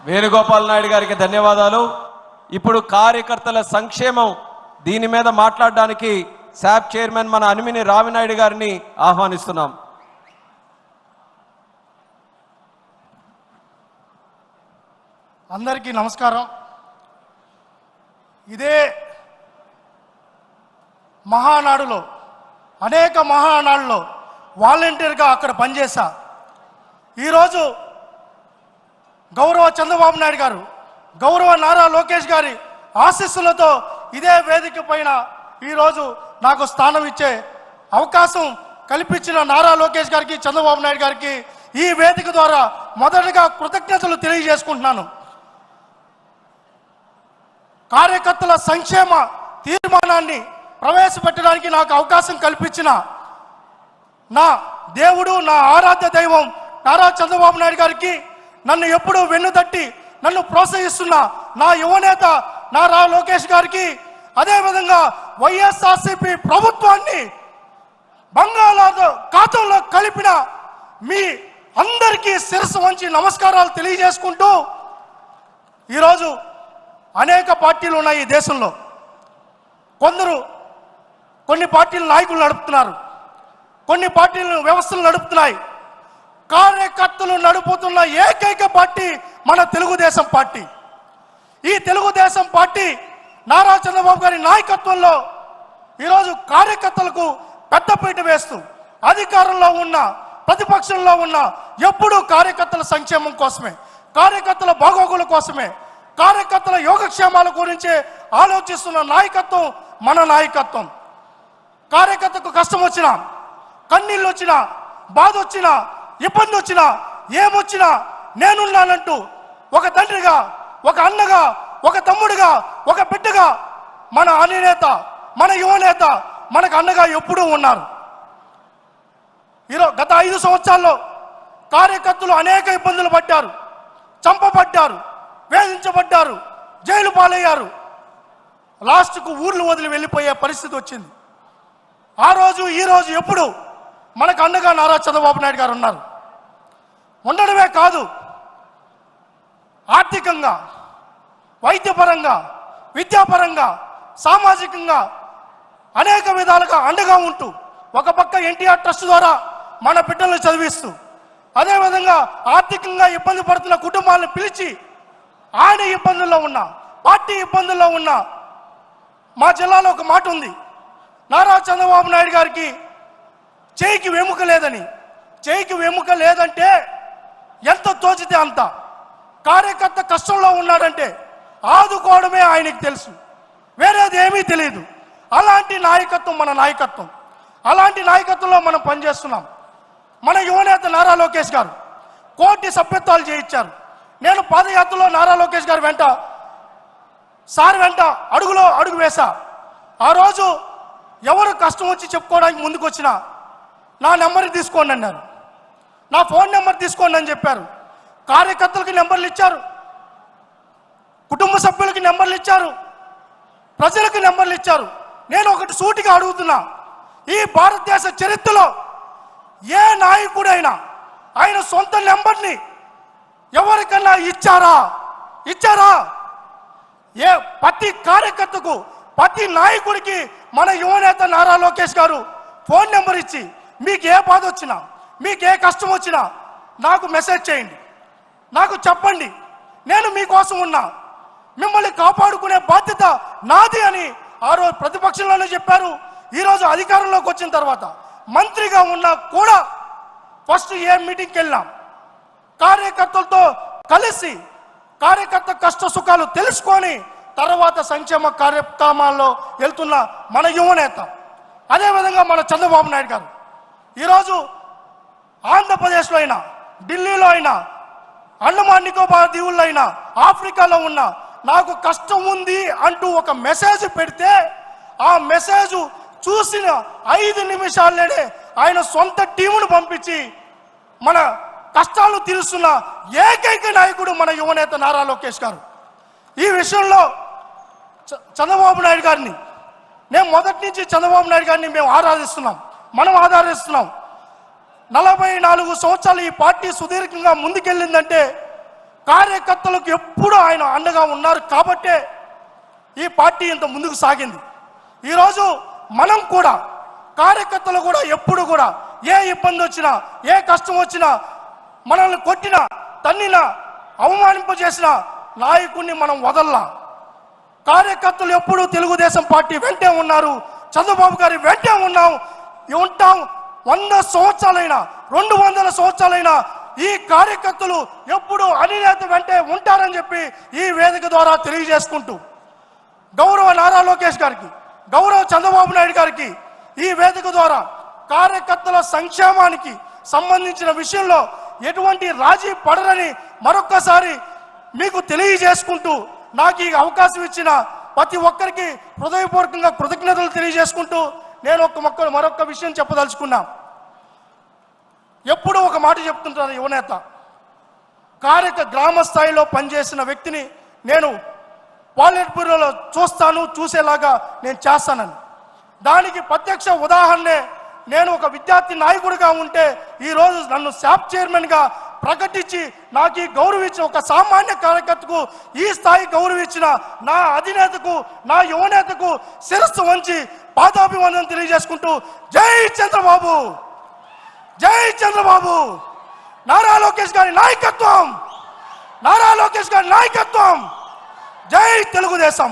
వేణుగోపాల్ నాయుడు గారికి ధన్యవాదాలు. ఇప్పుడు కార్యకర్తల సంక్షేమం దీని మీద మాట్లాడడానికి శాప్ చైర్మన్ మన అనిమిని రావినాయుడు గారిని ఆహ్వానిస్తున్నాం. అందరికీ నమస్కారం. ఇదే మహానాడులో అనేక మహానాడులో వాలంటీర్గా అక్కడ పనిచేశా. ఈరోజు గౌరవ చంద్రబాబు నాయుడు గారు, గౌరవ నారా లోకేష్ గారి ఆశీస్సులతో ఇదే వేదిక పైన ఈరోజు నాకు స్థానం ఇచ్చే అవకాశం కల్పించిన నారా లోకేష్ గారికి, చంద్రబాబు నాయుడు గారికి ఈ వేదిక ద్వారా మొదటగా కృతజ్ఞతలు తెలియజేసుకుంటున్నాను. కార్యకర్తల సంక్షేమ తీర్మానాన్ని ప్రవేశపెట్టడానికి నాకు అవకాశం కల్పించిన నా దేవుడు, నా ఆరాధ్య దైవం నారా చంద్రబాబు నాయుడు గారికి, నన్ను ఎప్పుడూ వెన్నుతట్టి నన్ను ప్రోత్సహిస్తున్న నా యువనేత నారా లోకేష్ గారికి, అదేవిధంగా వైఎస్ఆర్సీపీ ప్రభుత్వాన్ని బంగాళాఖాతంలో కలిపిన మీ అందరికీ శిరస్సు వంచి నమస్కారాలు తెలియజేసుకుంటూ, ఈరోజు అనేక పార్టీలు ఉన్నాయి ఈ దేశంలో. కొన్ని పార్టీల నాయకులు నడుపుతున్నారు, కొన్ని పార్టీలు వ్యవస్థలు నడుపుతున్నాయి. కార్యకర్తలు నడుపుతున్న ఏకైక పార్టీ మన తెలుగుదేశం పార్టీ. ఈ తెలుగుదేశం పార్టీ నారా చంద్రబాబు గారి నాయకత్వంలో ఈరోజు కార్యకర్తలకు పెద్దపీట వేస్తూ అధికారంలో ఉన్న ప్రతిపక్షంలో ఉన్న ఎప్పుడూ కార్యకర్తల సంక్షేమం కోసమే, కార్యకర్తల బాగోగుల కోసమే, కార్యకర్తల యోగక్షేమాల గురించి ఆలోచిస్తున్న నాయకత్వం మన నాయకత్వం. కార్యకర్తకు కష్టం వచ్చినా, కన్నీళ్ళు వచ్చినా, బాధ వచ్చినా, ఇబ్బంది వచ్చినా, ఏమొచ్చినా నేనున్నానంటూ ఒక తండ్రిగా, ఒక అన్నగా, ఒక తమ్ముడిగా, ఒక బిడ్డగా మన అధినేత, మన యువనేత మనకు అన్నగా ఎప్పుడూ ఉన్నారు. గత 5 సంవత్సరాల్లో కార్యకర్తలు అనేక ఇబ్బందులు పడ్డారు, చంపబడ్డారు, వేధించబడ్డారు, జైలు పాలయ్యారు, లాస్ట్కు ఊర్లు వదిలి వెళ్ళిపోయే పరిస్థితి వచ్చింది. ఆ రోజు ఈ రోజు ఎప్పుడు మనకు అండగా నారా చంద్రబాబు నాయుడు గారు ఉన్నారు. ఉండడమే కాదు, ఆర్థికంగా, వైద్యపరంగా, విద్యాపరంగా, సామాజికంగా అనేక విధాలుగా అండగా ఉంటూ, ఒక పక్క ఎన్టీఆర్ ట్రస్ట్ ద్వారా మన బిడ్డలను చదివిస్తూ, అదేవిధంగా ఆర్థికంగా ఇబ్బంది పడుతున్న కుటుంబాలను పిలిచి ఆయన ఇబ్బందుల్లో ఉన్నా, పార్టీ ఇబ్బందుల్లో ఉన్నా, మా జిల్లాలో ఒక మాట ఉంది, నారా చంద్రబాబు నాయుడు గారికి చేయికి వెముక లేదని. చేయికి వెముక లేదంటే ఎంత తోచితే అంత. కార్యకర్త కష్టంలో ఉన్నాడంటే ఆదుకోవడమే ఆయనకి తెలుసు, వేరేది ఏమీ తెలియదు. అలాంటి నాయకత్వం మన నాయకత్వం. అలాంటి నాయకత్వంలో మనం పనిచేస్తున్నాం. మన యువనేత నారా లోకేష్ గారు కోటి సభ్యత్వాలు చేయించారు. నేను పాదయాత్రలో నారా లోకేష్ గారు వెంట అడుగులో అడుగు వేశా. ఆ రోజు ఎవరు కష్టం వచ్చి చెప్పుకోవడానికి ముందుకు వచ్చినా నా నెంబర్ తీసుకోండి అన్నారు, నా ఫోన్ నెంబర్ తీసుకోండి అని చెప్పారు. కార్యకర్తలకి నెంబర్లు ఇచ్చారు, కుటుంబ సభ్యులకి నెంబర్లు ఇచ్చారు, ప్రజలకు నెంబర్లు ఇచ్చారు. నేను ఒకటి సూటిగా అడుగుతున్నా, ఈ భారతదేశ చరిత్రలో ఏ నాయకుడైనా ఆయన సొంత నెంబర్ని ఎవరికన్నా ఇచ్చారా? ప్రతి కార్యకర్తకు, ప్రతి నాయకుడికి మన యువనేత నారా లోకేష్ గారు ఫోన్ నెంబర్ ఇచ్చి, మీకు ఏ బాధ వచ్చినా, మీకు ఏ కష్టం వచ్చినా నాకు మెసేజ్ చేయండి, నాకు చెప్పండి, నేను మీకోసం ఉన్నా, మిమ్మల్ని కాపాడుకునే బాధ్యత నాది అని ఆ రోజు ప్రతిపక్షంలోనే చెప్పారు. ఈరోజు అధికారంలోకి వచ్చిన తర్వాత మంత్రిగా ఉన్నా కూడా ఫస్ట్ ఏ మీటింగ్కి వెళ్ళాం, కార్యకర్తలతో కలిసి కార్యకర్త కష్ట సుఖాలు తెలుసుకొని తర్వాత సంక్షేమ కార్యక్రమాల్లో వెళ్తున్న మన యువనేత, అదేవిధంగా మన చంద్రబాబు నాయుడు గారు ఈరోజు ఆంధ్రప్రదేశ్లో అయినా, ఢిల్లీలో అయినా, అండమాన్ నికోబార్ దీవుల్లో అయినా, ఆఫ్రికాలో ఉన్న నాకు కష్టం ఉంది అంటూ ఒక మెసేజ్ పెడితే ఆ మెసేజ్ చూసిన 5 నిమిషాల్లోనే ఆయన సొంత టీమును పంపించి మన కష్టాలు తీరుస్తున్న ఏకైక నాయకుడు మన యువనేత నారా లోకేష్ గారు. ఈ విషయంలో చంద్రబాబు నాయుడు గారిని నేను మొదటి నుంచి చంద్రబాబు నాయుడు గారిని మేము మనం ఆదరిస్తున్నాం. 44 సంవత్సరాలు ఈ పార్టీ సుదీర్ఘంగా ముందుకెళ్ళిందంటే కార్యకర్తలకు ఎప్పుడూ ఆయన అండగా ఉన్నారు కాబట్టే ఈ పార్టీ ఇంత ముందుకు సాగింది. ఈరోజు మనం కూడా కార్యకర్తలు కూడా ఎప్పుడు కూడా ఏ ఇబ్బంది వచ్చినా, ఏ కష్టం వచ్చినా, మనల్ని కొట్టినా, తన్నినా, అవమానింపజేసిన నాయకుడిని మనం వదల్లా. కార్యకర్తలు ఎప్పుడూ తెలుగుదేశం పార్టీ వెంటే ఉన్నారు, చంద్రబాబు గారి వెంటే ఉంటాం. 100 సంవత్సరాలైనా 200 సంవత్సరాలైనా ఈ కార్యకర్తలు ఎప్పుడు అధినేత వెంటే ఉంటారని చెప్పి ఈ వేదిక ద్వారా తెలియజేసుకుంటూ, గౌరవ నారా లోకేష్ గారికి, గౌరవ చంద్రబాబు నాయుడు గారికి ఈ వేదిక ద్వారా కార్యకర్తల సంక్షేమానికి సంబంధించిన విషయంలో ఎటువంటి రాజీ పడరని మరొక్కసారి మీకు తెలియజేసుకుంటూ, నాకు ఈ అవకాశం ఇచ్చిన ప్రతి ఒక్కరికి హృదయపూర్వకంగా కృతజ్ఞతలు తెలియజేసుకుంటూ నేను మరొక విషయం చెప్పదలుచుకున్నా. ఎప్పుడూ ఒక మాట చెప్తుంటాను, యువనేత గ్రామ స్థాయిలో పనిచేసిన వ్యక్తిని నేను పాలిట్ బ్యూరోలో చూసేలాగా నేను చేస్తానని. దానికి ప్రత్యక్ష ఉదాహరణే నేను ఒక విద్యార్థి నాయకుడిగా ఉంటే ఈరోజు నన్ను శాప్ చైర్మన్గా ప్రకటించి నాకు ఈ గౌరవించిన ఒక సామాన్య కార్యకర్తకు ఈ స్థాయి గౌరవించిన నా అధినేతకు, నా యువనేతకు శిరస్సు వంచి పాదాభివందనం తెలియజేసుకుంటూ జై చంద్రబాబు, జై చంద్రబాబు, నారా లోకేష్ గారి నాయకత్వం, నారా లోకేష్ గారి నాయకత్వం, జై తెలుగుదేశం.